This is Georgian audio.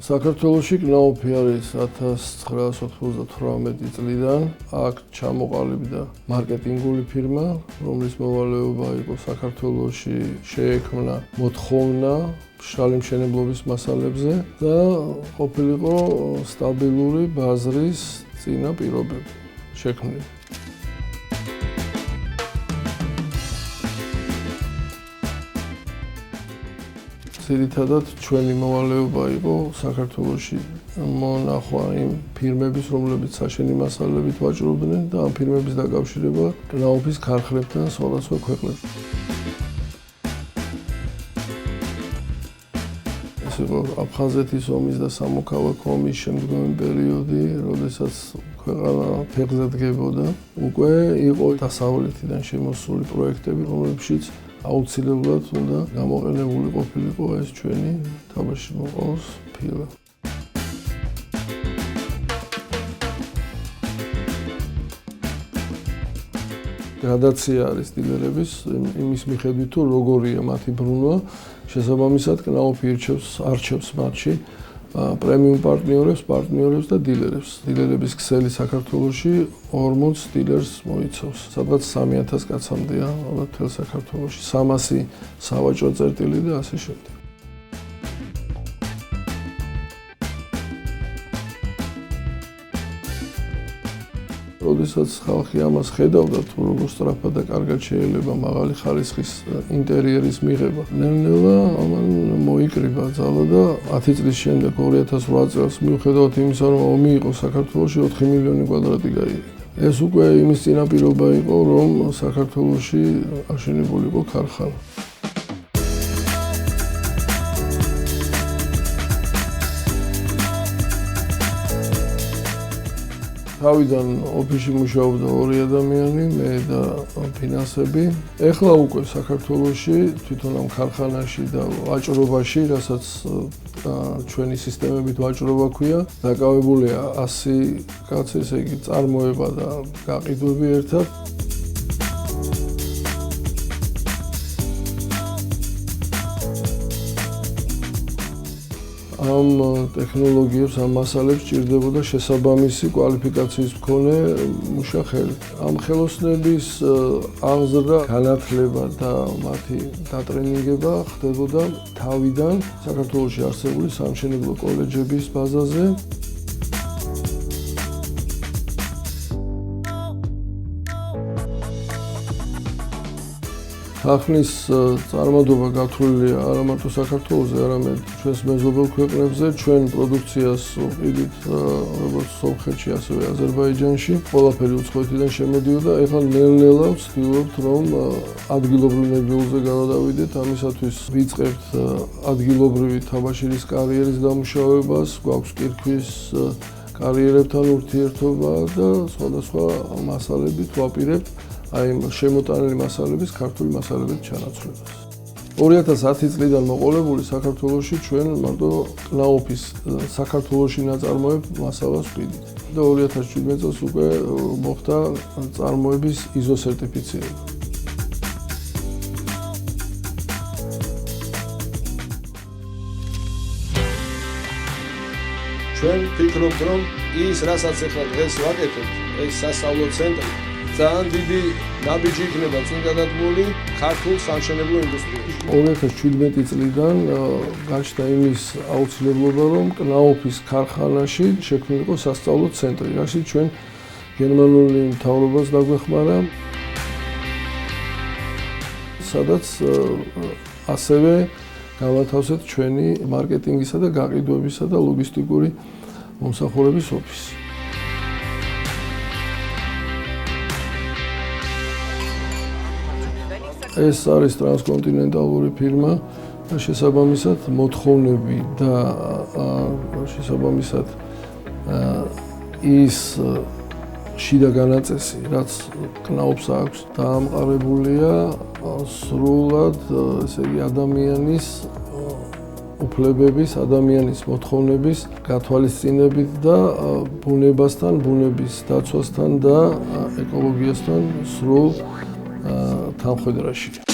საქართველოში კნაუფი არის 1998 წლიდან. აქ ჩამოყალიბდა მარკეტინგული ფირმა, რომლის მოვალეობა იყო საქართველოში შეექმნა მოთხოვნა მშრალი მშენებლობის მასალებზე და ყოფილიყო სტაბილური ბაზრის წინა პირობები შექმნილი. ძირითადად ჩვენი მოვალეობა იყო საქართველოში მონახვა იმ ფირმების, რომლებიც საშენი მასალებით ვაჭრობდნენ და ამ ფირმების დაკავშირება კნაუფის ქარხნებთან სხვადასხვა ქვეყნებში. ეს იყო აფხაზეთის ომის და სამოქალაქო ომის შემდგომი პერიოდი, როდესაც ქვეყანა ფეხზე დგებოდა. უკვე იყო დასავლეთიდან შემოსული პროექტები, რომლებშიც აუცილებლად უნდა გამოყენებული ყოფილიყო ეს ჩვენი თამაში მოყავს ფილა. გრადაცია არის დილერების იმის მიხედვით თუ როგორია მათი ბრუნვა, შესაბამისად კნაუფი არჩევს მათში პრემიუმ პარტნიორებს და დილერებს. დილერების ქსელი საქართველოში 40 დილერს მოიცავს. სადღაც 3000 კაცამდეა მთელ საქართველოში, 300 სავაჭრო წერტილი და ასე შემდეგ. როდესაც ხალხი ამას ხედავდა, თუ როგორ სწრაფად და კარგად შეიძლება მაღალი ხარისხის ინტერიერის მიღება, ნელ-ნელა ამან მოიკრიბა ძალა და 10 წლის შემდეგ 2008 წელს მიუხედავად იმისა, რომ ომი იყო საქართველოში 4 მილიონი კვადრატი გაიყიდა. ეს უკვე იმის წინაპირობა იყო, რომ საქართველოში აშენებულიყო ქარხანა. თავიდან ოფისში მუშაობდა 2 ადამიანი, მე და ფინანსები. ეხლა უკვე საქართველოში თვითონ ამ ქარხანაში და ვაჭრობაში, რასაც ჩვენი სისტემებით ვაჭრობა ქვია, დაკავებულია 100 კაცი, ესე იგი წარმოება და გაყიდვები ერთად. ამ ტექნოლოგიებს, ამ მასალებს ჭირდებოდა შესაბამისი კვალიფიკაციის მქონე მუშახელი. ამ ხელოსნების აღზრდა, განათლება და მათი დატრენინგება ხდებოდა თავიდან საქართველოში არსებული სამშენებლო კოლეჯების ბაზაზე. ქარხნის წარმოდობა გათვლილია არა მარტო საქართველოზე, არამედ ჩვენს მეზობელ ქვეყნებზე. ჩვენ პროდუქციას ვყიდით როგორც სომხეთში, ასევე აზერბაიჯანში. ყველაფერი უცხოეთიდან შემოდიოდა. ეხლა ნელ-ნელა ვცდილობთ, რომ ადგილობრივ ნებიულზე გადავიდეთ. ამისათვის ვიწყებთ ადგილობრივი თამაშირის კარიერის დამუშავებას, გვაქვს კირქვის კარიერებთან ურთიერთობა და სხვადასხვა მასალებით ვაპირებთ აი შემოტანილი მასალების ქართული მასალებით ჩანაცვლებას. 2010 წლიდან მოყოლებული საქართველოში ჩვენ მარტო კნაუფის საქართველოში ნაწარმოებ მასალას ვყიდით და 2017 წელს უკვე მოხდა წარმოების ISO სერტიფიცირება. ჩვენ ვფიქრობთ, რომ ის, რასაც ახლა დღეს ვაკეთებთ, ეს სასწავლო ცენტრი ძალიან დიდი ნაბიჯი იქნება წინ გადადგმული ქართულ სამშენებლო ინდუსტრიაში. 2017 წლიდან გაჩნდა იმის აუცილებლობა, რომ კნაუფის ქარხანაში შექმნილიყო სასწავლო ცენტრი, რაშიც ჩვენ გერმანული მთავრობას დაგვეხმარა, სადაც ასევე გავათავსეთ ჩვენი მარკეტინგისა და გაყიდვებისა და ლოგისტიკური მომსახურების ოფისი. ეს არის ტრანსკონტინენტალური ფირმა და შესაბამისად მოთხოვნები და შესაბამისად ის შიდა განაწესი, რაც კნაუფს აქვს, დაამყარებულია სრულად, ესე იგი ადამიანის უფლებების, ადამიანის მოთხოვნების გათვალისწინებით და ბუნებასთან, ბუნების დაცვასთან და ეკოლოგიასთან სრულ თანხვედრაში.